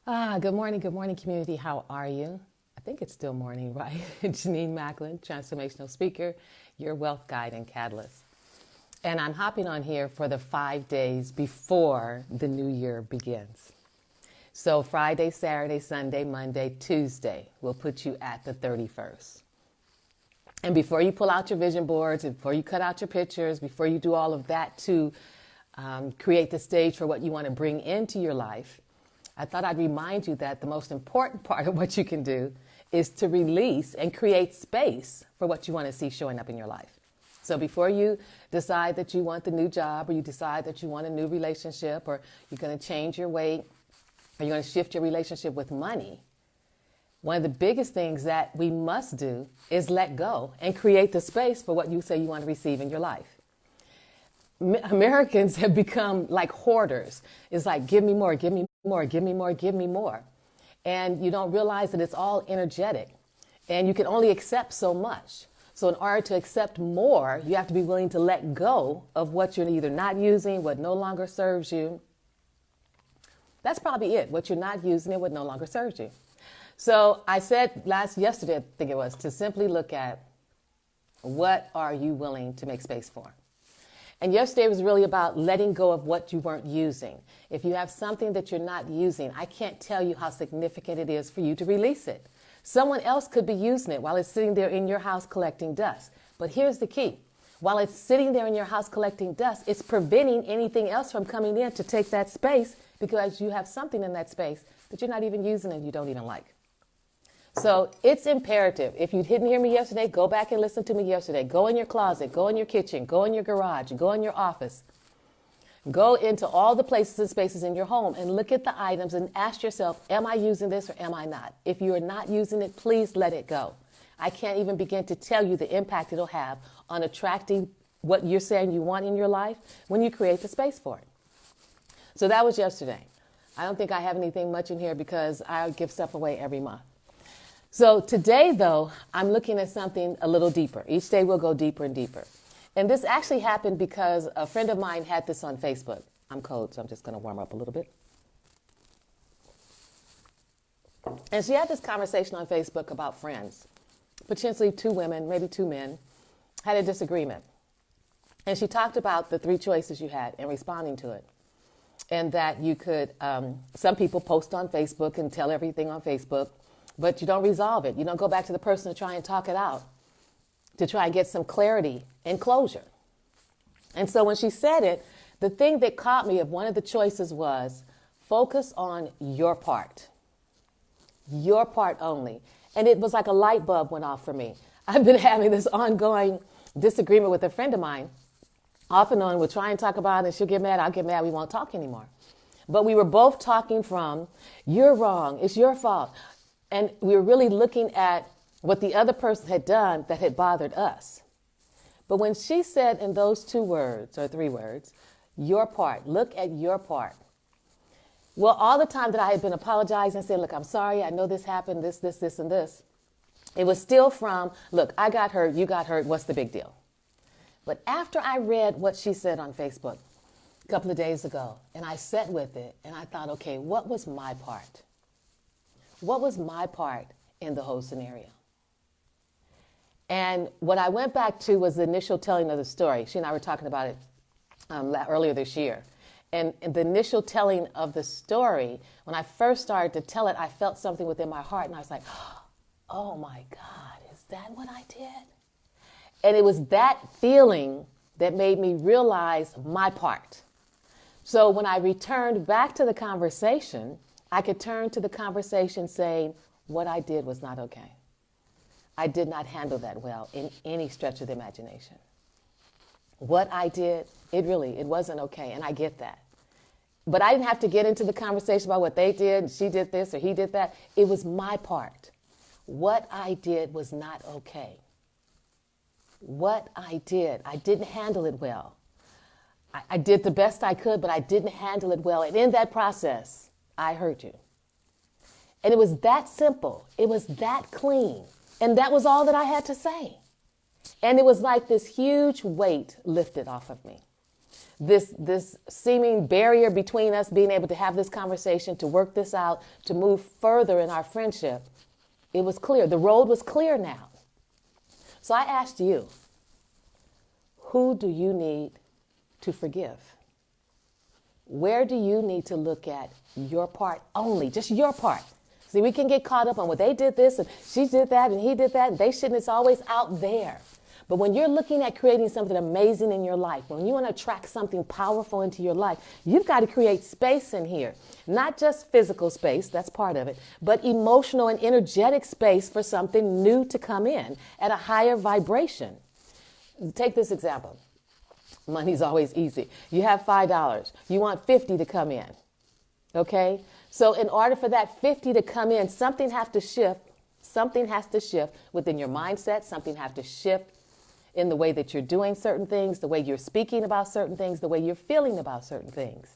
Good morning, community. How are you? I think it's still morning, right? Janine Macklin, transformational speaker, your wealth guide and catalyst. And I'm hopping on here for the 5 days before the new year begins. So Friday, Saturday, Sunday, Monday, Tuesday will put you at the 31st. And before you pull out your vision boards, before you cut out your pictures, before you do all of that to create the stage for what you want to bring into your life, I thought I'd remind you that the most important part of what you can do is to release and create space for what you want to see showing up in your life. So before you decide that you want the new job, or you decide that you want a new relationship, or you're going to change your weight, or you're going to shift your relationship with money, one of the biggest things that we must do is let go and create the space for what you say you want to receive in your life. Americans have become like hoarders. It's like, give me more, give me more, give me more, give me more. And you don't realize that it's all energetic. And you can only accept so much. So in order to accept more, you have to be willing to let go of what you're either not using, what no longer serves you. That's probably it. What you're not using and what no longer serves you. So I said yesterday, I think it was, to simply look at what are you willing to make space for? And yesterday was really about letting go of what you weren't using. If you have something that you're not using, I can't tell you how significant it is for you to release it. Someone else could be using it while it's sitting there in your house collecting dust. But here's the key. While it's sitting there in your house collecting dust, it's preventing anything else from coming in to take that space, because you have something in that space that you're not even using and you don't even like. So it's imperative. If you didn't hear me yesterday, go back and listen to me yesterday. Go in your closet, go in your kitchen, go in your garage, go in your office. Go into all the places and spaces in your home and look at the items and ask yourself, am I using this or am I not? If you are not using it, please let it go. I can't even begin to tell you the impact it'll have on attracting what you're saying you want in your life when you create the space for it. So that was yesterday. I don't think I have anything much in here because I give stuff away every month. So today, though, I'm looking at something a little deeper. Each day we'll go deeper and deeper. And this actually happened because a friend of mine had this on Facebook. I'm cold, so I'm just going to warm up a little bit. And she had this conversation on Facebook about friends. Potentially two women, maybe two men, had a disagreement. And she talked about the three choices you had in responding to it. And that you could, some people post on Facebook and tell everything on Facebook, but you don't resolve it. You don't go back to the person to try and talk it out, to try and get some clarity and closure. And so when she said it, the thing that caught me of one of the choices was focus on your part only. And it was like a light bulb went off for me. I've been having this ongoing disagreement with a friend of mine. Off and on, we'll try and talk about it, and she'll get mad, I'll get mad, we won't talk anymore. But we were both talking from, you're wrong, it's your fault. And we were really looking at what the other person had done that had bothered us. But when she said in those two words, or three words, your part, look at your part. Well, all the time that I had been apologizing and saying, look, I'm sorry, I know this happened, this, and this. It was still from, look, I got hurt, you got hurt, what's the big deal? But after I read what she said on Facebook a couple of days ago, and I sat with it, and I thought, okay, what was my part? What was my part in the whole scenario? And what I went back to was the initial telling of the story. She and I were talking about it earlier this year. And the initial telling of the story, when I first started to tell it, I felt something within my heart. And I was like, oh my God, is that what I did? And it was that feeling that made me realize my part. So when I returned back to the conversation, I could turn to the conversation saying, what I did was not okay. I did not handle that well in any stretch of the imagination. What I did, it wasn't okay, and I get that. But I didn't have to get into the conversation about what they did, she did this or he did that. It was my part. What I did was not okay. What I didn't handle it well. I did the best I could, but I didn't handle it well. And in that process, I hurt you. And it was that simple. It was that clean. And that was all that I had to say. And it was like this huge weight lifted off of me. this seeming barrier between us being able to have this conversation, to work this out, to move further in our friendship, it was clear. The road was clear now. So I asked you, who do you need to forgive? Where do you need to look at your part only, just your part? See, we can get caught up on, well, they did this and she did that and he did that and they shouldn't. It's always out there. But when you're looking at creating something amazing in your life, when you want to attract something powerful into your life, you've got to create space in here. Not just physical space, that's part of it, but emotional and energetic space for something new to come in at a higher vibration. Take this example. Money's always easy. You have $5. You want 50 to come in. Okay? So in order for that 50 to come in, something has to shift. Something has to shift within your mindset. Something has to shift in the way that you're doing certain things, the way you're speaking about certain things, the way you're feeling about certain things.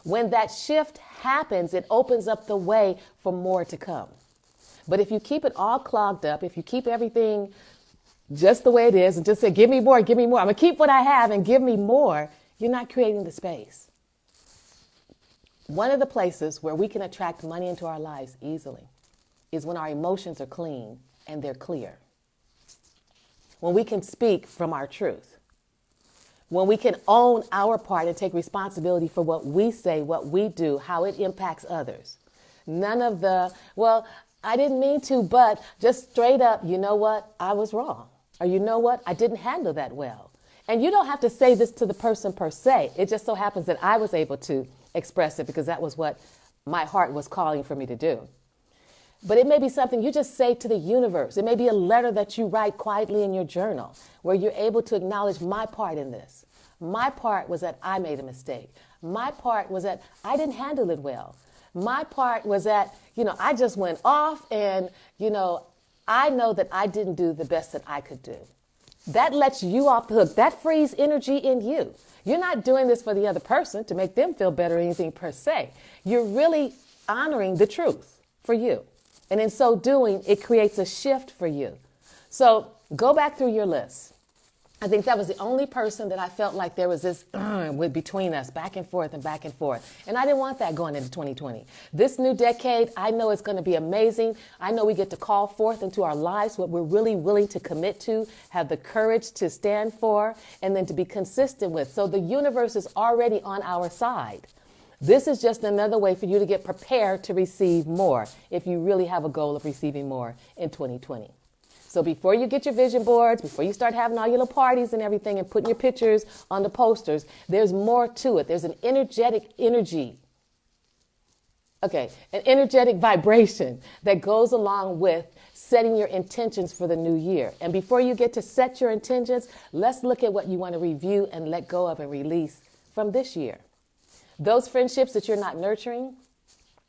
When that shift happens, it opens up the way for more to come. But if you keep it all clogged up, if you keep everything just the way it is and just say, give me more, I'm going to keep what I have and give me more, you're not creating the space. One of the places where we can attract money into our lives easily is when our emotions are clean and they're clear. When we can speak from our truth. When we can own our part and take responsibility for what we say, what we do, how it impacts others. None of the, well, I didn't mean to, but just straight up, you know what? I was wrong. Or you know what? I didn't handle that well. And you don't have to say this to the person per se. It just so happens that I was able to express it because that was what my heart was calling for me to do. But it may be something you just say to the universe. It may be a letter that you write quietly in your journal where you're able to acknowledge my part in this. My part was that I made a mistake. My part was that I didn't handle it well. My part was that, I just went off and, I know that I didn't do the best that I could do. That lets you off the hook. That frees energy in you. You're not doing this for the other person to make them feel better or anything per se. You're really honoring the truth for you. And in so doing, it creates a shift for you. So go back through your list. I think that was the only person that I felt like there was this between us, back and forth and back and forth. And I didn't want that going into 2020. This new decade, I know it's going to be amazing. I know we get to call forth into our lives what we're really willing to commit to, have the courage to stand for, and then to be consistent with. So the universe is already on our side. This is just another way for you to get prepared to receive more if you really have a goal of receiving more in 2020. So before you get your vision boards, before you start having all your little parties and everything and putting your pictures on the posters, there's more to it. There's an energetic energy. Okay, an energetic vibration that goes along with setting your intentions for the new year. And before you get to set your intentions, let's look at what you want to review and let go of and release from this year. Those friendships that you're not nurturing,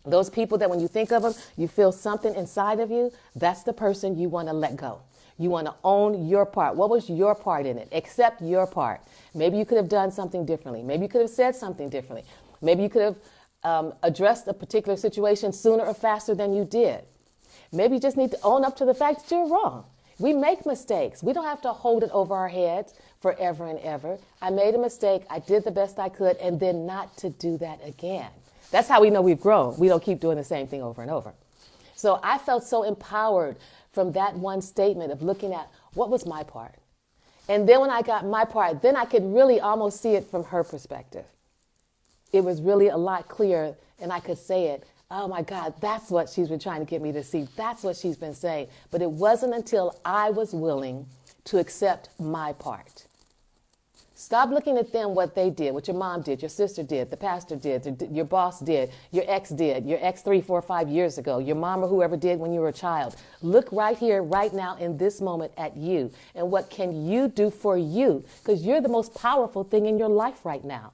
those people that when you think of them, you feel something inside of you, that's the person you want to let go. You want to own your part. What was your part in it? Accept your part. Maybe you could have done something differently. Maybe you could have said something differently. Maybe you could have addressed a particular situation sooner or faster than you did. Maybe you just need to own up to the fact that you're wrong. We make mistakes. We don't have to hold it over our heads forever and ever. I made a mistake. I did the best I could, and then not to do that again. That's how we know we've grown. We don't keep doing the same thing over and over. So I felt so empowered from that one statement of looking at what was my part. And then when I got my part, then I could really almost see it from her perspective. It was really a lot clearer, and I could say it. Oh my God, that's what she's been trying to get me to see. That's what she's been saying. But it wasn't until I was willing to accept my part. Stop looking at them, what they did, what your mom did, your sister did, the pastor did, your boss did, your ex 3, 4, 5 years ago, your mom or whoever did when you were a child. Look right here, right now, in this moment at you. And what can you do for you? Because you're the most powerful thing in your life right now.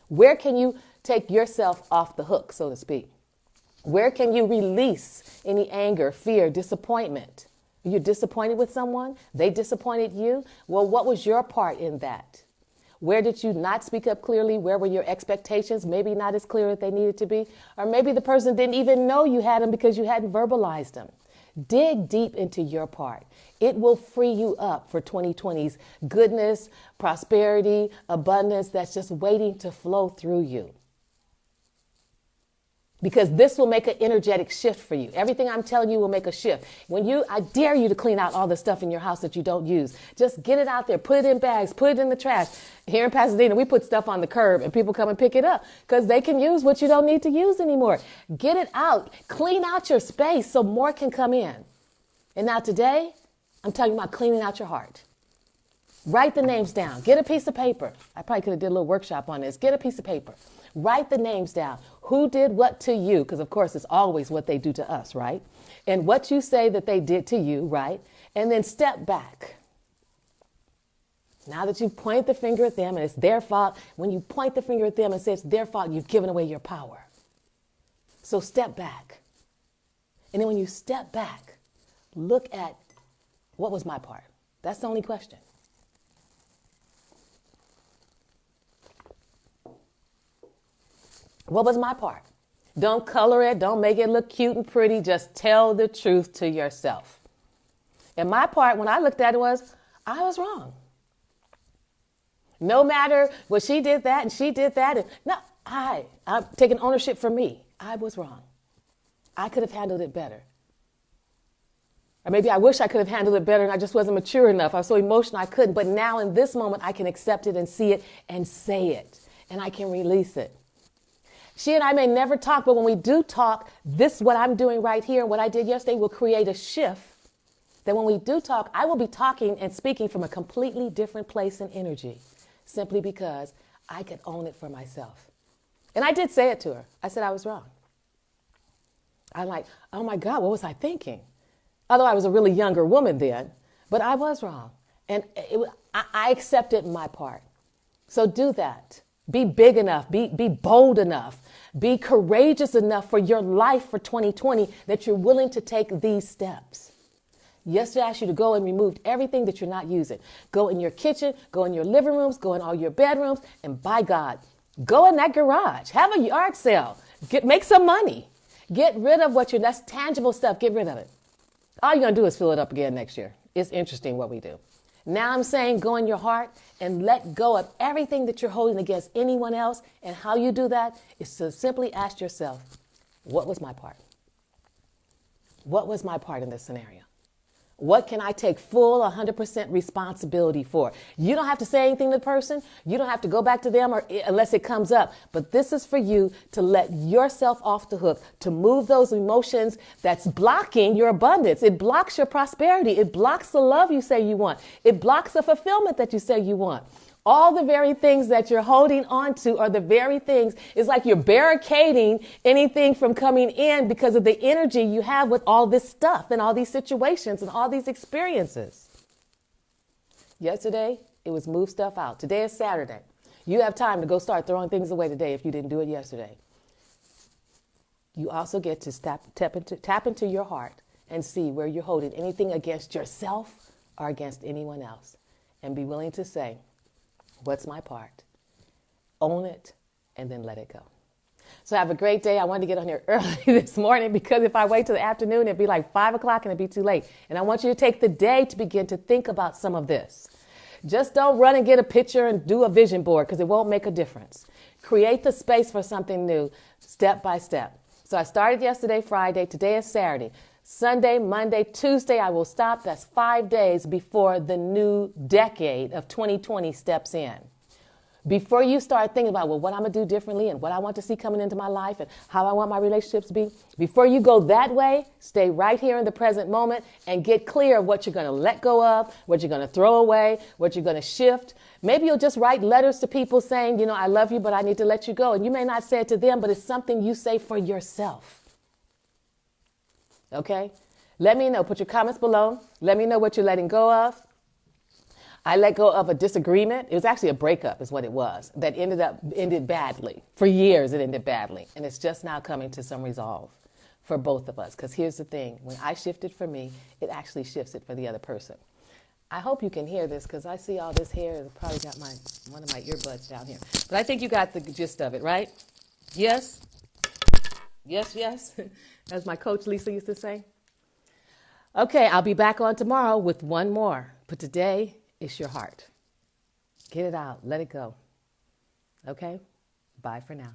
Where can you take yourself off the hook, so to speak? Where can you release any anger, fear, disappointment? You're disappointed with someone? They disappointed you? Well, what was your part in that? Where did you not speak up clearly? Where were your expectations maybe not as clear as they needed to be? Or maybe the person didn't even know you had them because you hadn't verbalized them. Dig deep into your part. It will free you up for 2020's goodness, prosperity, abundance that's just waiting to flow through you. Because this will make an energetic shift for you. Everything I'm telling you will make a shift. I dare you to clean out all the stuff in your house that you don't use. Just get it out there, put it in bags, put it in the trash. Here in Pasadena, we put stuff on the curb and people come and pick it up because they can use what you don't need to use anymore. Get it out, clean out your space so more can come in. And now today, I'm talking about cleaning out your heart. Write the names down. Get a piece of paper. I probably could have did a little workshop on this. Get a piece of paper. Write the names down. Who did what to you? Because, of course, it's always what they do to us, right? And what you say that they did to you, right? And then step back. Now that you point the finger at them and it's their fault, when you point the finger at them and say it's their fault, you've given away your power. So step back. And then when you step back, look at what was my part? That's the only question. What was my part? Don't color it. Don't make it look cute and pretty. Just tell the truth to yourself. And my part, when I looked at it, was I was wrong. No matter what she did that and she did that. And no, I'm taking ownership for me. I was wrong. I could have handled it better. Or maybe I wish I could have handled it better and I just wasn't mature enough. I was so emotional I couldn't. But now in this moment, I can accept it and see it and say it. And I can release it. She and I may never talk, but when we do talk, what I'm doing right here, what I did yesterday will create a shift that when we do talk, I will be talking and speaking from a completely different place and energy, simply because I could own it for myself. And I did say it to her. I said I was wrong. I'm like, oh my God, what was I thinking? Although I was a really younger woman then, but I was wrong. And I accepted my part. So do that. Be big enough, be bold enough, be courageous enough for your life for 2020 that you're willing to take these steps. Yesterday, I asked you to go and remove everything that you're not using. Go in your kitchen, go in your living rooms, go in all your bedrooms, and by God, go in that garage. Have a yard sale. Make some money. Get rid of that's tangible stuff. Get rid of it. All you're going to do is fill it up again next year. It's interesting what we do. Now I'm saying go in your heart and let go of everything that you're holding against anyone else. And how you do that is to simply ask yourself, what was my part? What was my part in this scenario? What can I take full 100% responsibility for? You don't have to say anything to the person. You don't have to go back to them unless it comes up. But this is for you to let yourself off the hook, to move those emotions that's blocking your abundance. It blocks your prosperity. It blocks the love you say you want. It blocks the fulfillment that you say you want. All the very things that you're holding on to are the very things. It's like you're barricading anything from coming in because of the energy you have with all this stuff and all these situations and all these experiences. Yesterday, it was move stuff out. Today is Saturday. You have time to go start throwing things away today if you didn't do it yesterday. You also get to tap into your heart and see where you're holding anything against yourself or against anyone else. And be willing to say, what's my part? Own it and then let it go. So have a great day. I wanted to get on here early this morning because if I wait till the afternoon, it'd be like 5 o'clock and it'd be too late. And I want you to take the day to begin to think about some of this. Just don't run and get a picture and do a vision board because it won't make a difference. Create the space for something new step by step. So I started yesterday, Friday. Today is Saturday. Sunday, Monday, Tuesday, I will stop. That's 5 days before the new decade of 2020 steps in. Before you start thinking about, what I'm going to do differently and what I want to see coming into my life and how I want my relationships to be, before you go that way, stay right here in the present moment and get clear of what you're going to let go of, what you're going to throw away, what you're going to shift. Maybe you'll just write letters to people saying, I love you, but I need to let you go. And you may not say it to them, but it's something you say for yourself. Okay? Let me know. Put your comments below. Let me know what you're letting go of. I let go of a disagreement. It was actually a breakup is what it was that ended badly. For years it ended badly. And it's just now coming to some resolve for both of us. Because here's the thing. When I shifted for me, it actually shifts it for the other person. I hope you can hear this because I see all this hair. It's probably got one of my earbuds down here. But I think you got the gist of it, right? Yes? Yes, yes. As my coach Lisa used to say. Okay, I'll be back on tomorrow with one more. But today, it's your heart. Get it out. Let it go. Okay? Bye for now.